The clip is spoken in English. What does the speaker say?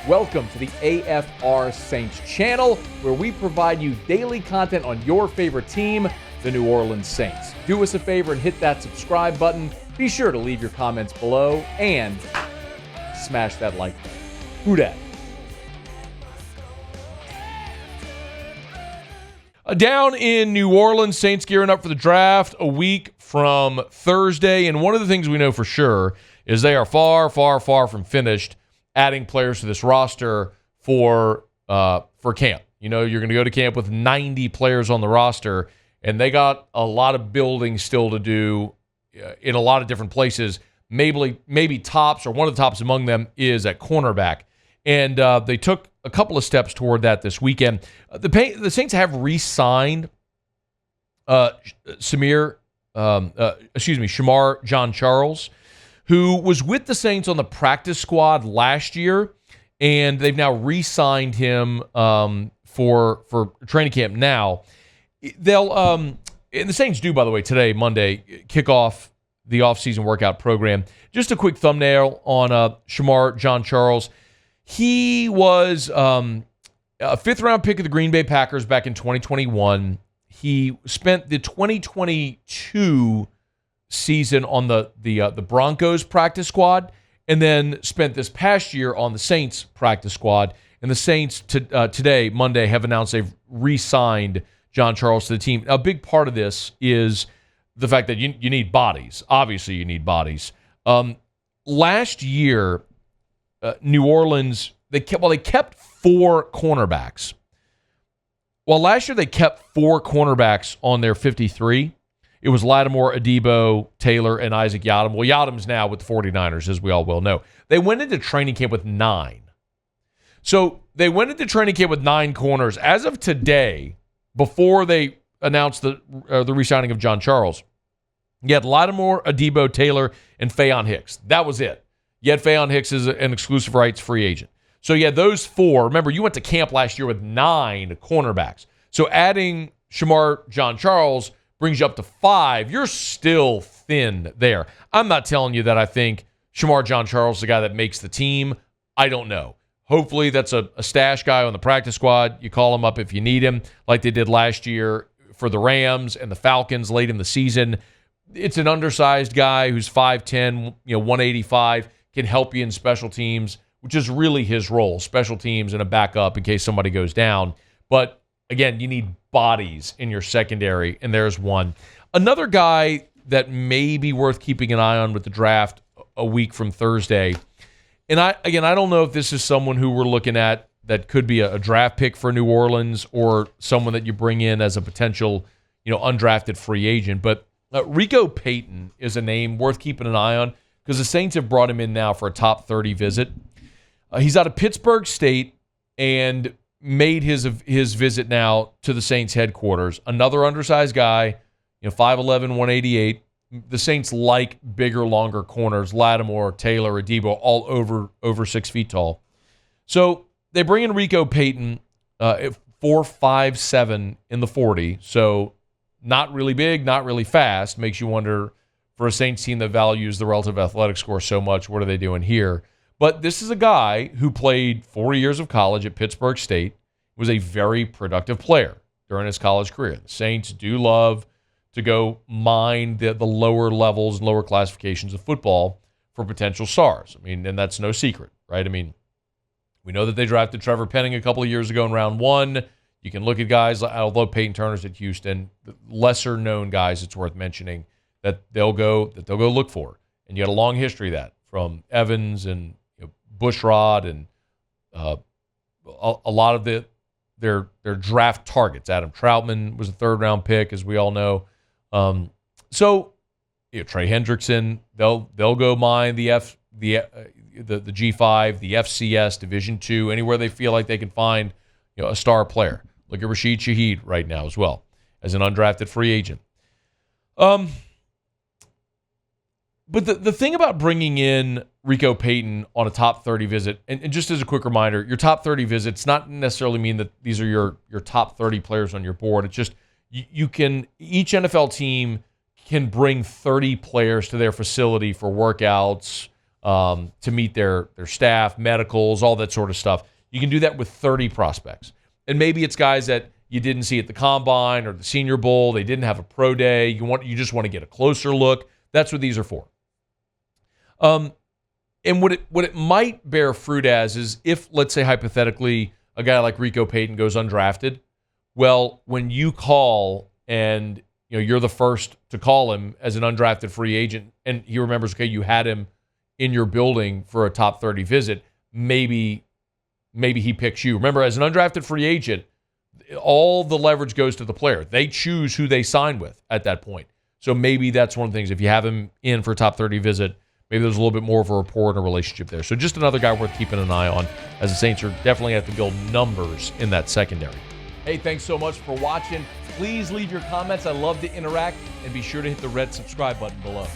Welcome to the AFR Saints channel, where we provide you daily content on your favorite team, the New Orleans Saints. Do us a favor and hit that subscribe button. Be sure to leave your comments below and smash that like button. Who dat? Down in New Orleans, Saints gearing up for the draft a week from Thursday. And one of the things we know for sure is they are far, far, far from finished adding players to this roster for camp. You know, you're going to go to camp with 90 players on the roster, and they got a lot of building still to do in a lot of different places. Maybe tops, or one of the tops among them, is at cornerback. And they took a couple of steps toward that this weekend. The Saints have re-signed Shemar Jean-Charles, who was with the Saints on the practice squad last year, and they've now re-signed him for training camp now. They'll and the Saints do, by the way, today, Monday, kick off the offseason workout program. Just a quick thumbnail on Shemar Jean-Charles. He was a fifth-round pick of the Green Bay Packers back in 2021. He spent the 2022 season on the Broncos practice squad, and then spent this past year on the Saints practice squad. And the Saints today, Monday, have announced they've re-signed Jean-Charles to the team. A big part of this is the fact that you need bodies. Obviously, you need bodies. Last year, New Orleans, they kept four cornerbacks. Well, last year they kept four cornerbacks on their 53. It was Lattimore, Adebo, Taylor, and Isaac Yiadom. Well, Yiadom's now with the 49ers, as we all well know. They went into training camp with 9. So they went into training camp with 9 corners. As of today, before they announced the re-signing of Jean-Charles, you had Lattimore, Adebo, Taylor, and Faion Hicks. That was it. Yet Faion Hicks is an exclusive rights free agent. So you had those 4. Remember, you went to camp last year with 9 cornerbacks. So adding Shemar Jean-Charles brings you up to 5. You're still thin there. I'm not telling you that I think Shemar Jean-Charles is the guy that makes the team. I don't know. Hopefully that's a stash guy on the practice squad. You call him up if you need him, like they did last year for the Rams and the Falcons late in the season. It's an undersized guy who's 5'10", 185, can help you in special teams, which is really his role, special teams and a backup in case somebody goes down. But again, you need bodies in your secondary, and there's one. Another guy that may be worth keeping an eye on with the draft a week from Thursday, and I don't know if this is someone who we're looking at that could be a draft pick for New Orleans or someone that you bring in as a potential, undrafted free agent, but Rico Payton is a name worth keeping an eye on because the Saints have brought him in now for a top 30 visit. He's out of Pittsburgh State and made his visit now to the Saints headquarters. Another undersized guy, 5'11", 188. The Saints like bigger, longer corners. Lattimore, Taylor, Adebo, all over 6 feet tall. So they bring in Rico Payton, 4'5'7" in the 40. So not really big, not really fast. Makes you wonder, for a Saints team that values the relative athletic score so much, what are they doing here? But this is a guy who played 4 years of college at Pittsburgh State, was a very productive player during his college career. The Saints do love to go mine the lower levels and lower classifications of football for potential stars. And that's no secret, right? We know that they drafted Trevor Penning a couple of years ago in round 1. You can look at guys, although Peyton Turner's at Houston, lesser-known guys it's worth mentioning that they'll go look for. And you got a long history of that, from Evans and Bushrod and a lot of their draft targets. Adam Troutman was a third-round pick, as we all know. So Trey Hendrickson, they'll go mine the G5, the FCS, Division II, anywhere they feel like they can find a star player. Look at Rashid Shaheed right now as well as an undrafted free agent. But the thing about bringing in Rico Payton on a top 30 visit, and just as a quick reminder, your top 30 visits not necessarily mean that these are your top 30 players on your board. It's just each NFL team can bring 30 players to their facility for workouts, to meet their staff, medicals, all that sort of stuff. You can do that with 30 prospects. And maybe it's guys that you didn't see at the Combine or the Senior Bowl. They didn't have a pro day. You just want to get a closer look. That's what these are for. And what it might bear fruit as is if, let's say, hypothetically, a guy like Rico Payton goes undrafted. Well, when you call and you're the first to call him as an undrafted free agent, and he remembers, okay, you had him in your building for a top 30 visit, maybe he picks you. Remember, as an undrafted free agent, all the leverage goes to the player. They choose who they sign with at that point. So maybe that's one of the things. If you have him in for a top 30 visit, maybe there's a little bit more of a rapport and a relationship there. So just another guy worth keeping an eye on, as the Saints are definitely have to build numbers in that secondary. Hey, thanks so much for watching. Please leave your comments. I love to interact, and be sure to hit the red subscribe button below.